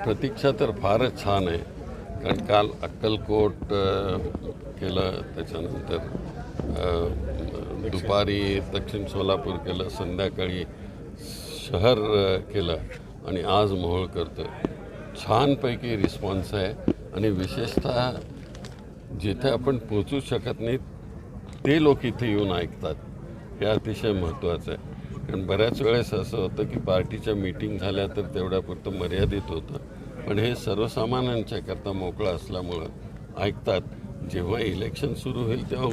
प्रतीक्षा तर फारच छान आहे. कारण काल अक्कलकोट केलं, त्याच्यानंतर दुपारी दक्षिण सोलापूर केलं, संध्याकाळी शहर केलं आणि आज मोहोळ करतो. छानपैकी रिस्पॉन्स आहे आणि विशेषतः जिथे आपण पोचू शकत नाही ते लोक इथे येऊन ऐकतात, हे अतिशय महत्त्वाचं आहे. कारण बऱ्याच वेळेस असं होतं की पार्टीच्या मीटिंग झाल्या तर तेवढ्यापुरतं मर्यादित होतं, पण हे सर्वसामान्यांच्या करता मोकळं असल्यामुळं ऐकतात. जेव्हा इलेक्शन सुरू होईल तेव्हा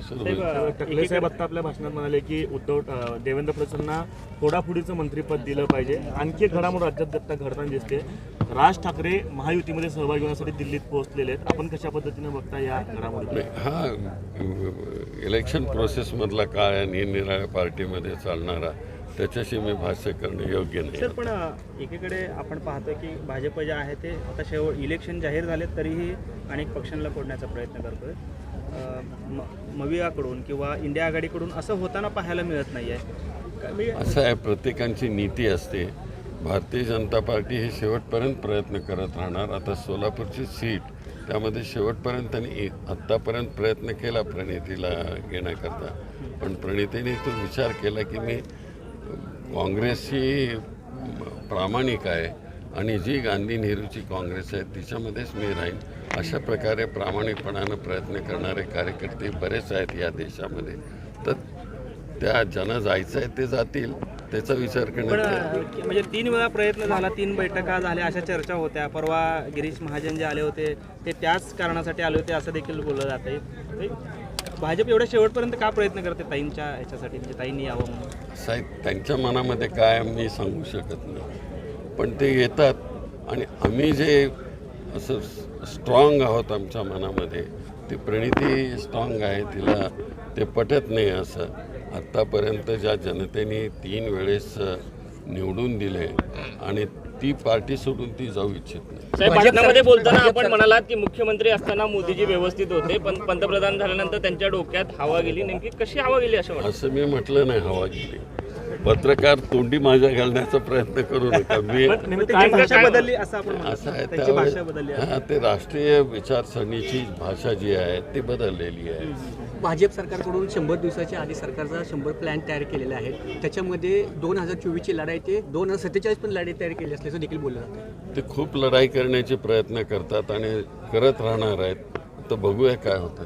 सुरू होईल. टकले साहेब आत्ता आपल्या भाषणात म्हणाले की देवेंद्र फडणवीसांना फोडाफोडीचं मंत्रिपद दिलं पाहिजे. आणखी एक घडामोड राज्यात आता घडताना दिसते. राज ठाकरे महायुतीमध्ये सहभागी होण्यासाठी दिल्लीत पोहोचलेले आहेत. आपण कशा पद्धतीने बघता या घडामोडी? हा इलेक्शन प्रोसेसमधला काळ आहे, निरनिराळ्या पार्टीमध्ये चालणारा, त्याच्याशी मी भाष्य करणं योग्य नाही. सर, पण एकीकडे आपण पाहतो की भाजप जे आहे ते आता इलेक्शन जाहीर झाले तरीही अनेक पक्षांना फोडण्याचा प्रयत्न करतोय. मविआकडून किंवा इंडिया आघाडीकडून असं होताना पाहायला मिळत नाही आहे. असं आहे, प्रत्येकांची नीती असते. भारतीय जनता पार्टी हे शेवटपर्यंत प्रयत्न करत राहणार. आता सोलापूरची सीट, त्यामध्ये शेवटपर्यंत त्यांनी आत्तापर्यंत प्रयत्न केला प्रणितीला घेण्याकरता, पण प्रणितीने तो विचार केला की मी काँग्रेसची प्रामाणिक आहे आणि जी गांधी नेहरूची काँग्रेस आहे तिच्यामध्येच मी राहीन. अशा प्रकारे प्रामाणिकपणानं प्रयत्न करणारे कार्यकर्ते बरेच आहेत या देशामध्ये. तर त्या ज्यांना जायचं आहे ते जातील, त्याचा विचार करण्यात. म्हणजे 3 वेळा प्रयत्न झाला, 3 बैठका झाल्या, अशा चर्चा होत्या. परवा गिरीश महाजन जे आले होते ते त्याच कारणासाठी आले होते असं देखील बोललं जात आहे. भाजप एवढ्या शेवटपर्यंत का प्रयत्न करते ताईंच्या ह्याच्यासाठी, म्हणजे ताईंनी यावं म्हणून? साहेब, त्यांच्या मनामध्ये काय मी सांगू शकत नाही, पण ते येतात. आणि आम्ही जे असं स्ट्रॉंग आहोत आमच्या मनामध्ये, ती प्रणिती स्ट्रॉंग आहे, तिला ते पटत नाही. असं आत्तापर्यंत ज्या जनतेने 3 वेळेस निवडून दिले आणि ती पार्टी सोडून ती जाऊ इच्छित नाही. साहेब, भाषणामध्ये बोलताना आपण म्हणालात की मुख्यमंत्री असताना मोदीजी व्यवस्थित होते, पण पंतप्रधान झाल्यानंतर त्यांच्या डोक्यात हवा गेली. नेमकी कशी हवा गेली असं मी म्हटलं नाही हवा गेली. पत्रकार तोंडी माझ्या घालण्याचा प्रयत्न करू नका. मी भाषा बदलली असं आपण असं आहे, त्यांची भाषा बदलली आहे. हां, ते राष्ट्रीय विचारसरणीची भाषा जी आहे ती बदललेली आहे. भाजप सरकारकडून 100 दिवसाच्या आधी सरकारचा 100 प्लॅन तयार केलेला आहे. त्याच्यामध्ये 2024ची लढाई ते 2047 पण लढाई तयार केली असल्याचं देखील बोललं जातं. ते खूप लढाई करण्याचे प्रयत्न करतात आणि करत राहणार आहेत. तर बघूया काय होतं.